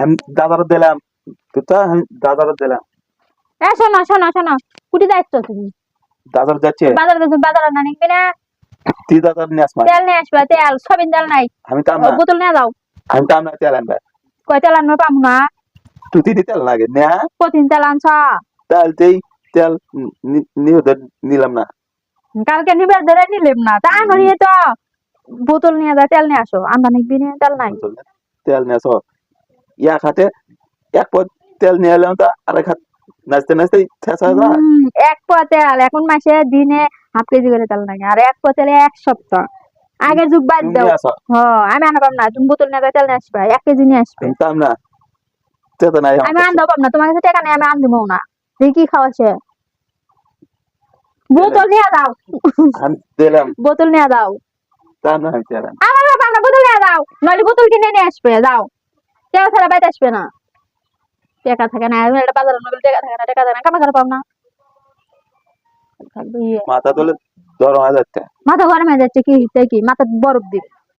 আমি দাদার দিলাম তুই তো দাদার দিলাম শোনো শোনো শোনো, কুটি যাচ্ছ তুমি? দাদার যাচ্ছে বাজার গেছো, বাজার না নিবি না? তুই দাদার নিয়ে আসবা তেল নিয়ে আসবা, তেল সবিন তেল নাই। আমি তাম না বোতল নিয়ে যাও। আমি তাম না তেল আনবে কয় তেল আনবো পাবো না? তুই দিদি তেল লাগে না প্রতিদিন তেল আনছ? তেল তেই তেল নিয়ে নিলাম না কালকে নিবার ধরে নিলাম না, তা আমার ইয়ে তো বোতল নিয়ে যা, তেল নিয়ে আসো। আমরা নিবি না, তেল নাই। তেল নিয়ে আসো এক হাতে এক পদ তেল নিয়ে এলাম তা আরেক হাত নাচতে নাচতে শেষ হয়ে যায় এক পোয়া তেল এখন মাসে দিনে হাফ কেজি করে তেল লাগে, আর এক পোয়া তেলে এক সপ্তাহ। আগের যুগ বাদ তুমি দাও। নিয়ে আসো আমি আনা পাব না, তুমি বোতল নিয়ে যা, তেল নিয়ে আসবে, 1 কেজি নিয়ে আসবে। আমি তাম না তেতো নাই আমার আমি কাছে। আনতে পাব না, তোমার কাছে টাকা নেই, আমি আন দিব না। তুই কি খাওয়াছে? বোতল নিয়ে দাও। আমি দিলাম বোতল নিয়ে দাও। তাম না আমি তেল আনবো। আমার বাবা আমরা বোতল নিয়ে দাও, নইলে বোতল কিনে নিয়ে আসবে। যাও, টাকা ছাড়া বাইতে আসবে না। টাকা থাকে না, একটা বাজার নগর টাকা থাকে না, টাকা থাকে না, কামা করে পাও না। মাথা তোলে গরম হয়ে যাচ্ছে মাথা গরম হয়ে যাচ্ছে, কি হচ্ছে কি মাথা বরফ দিবে।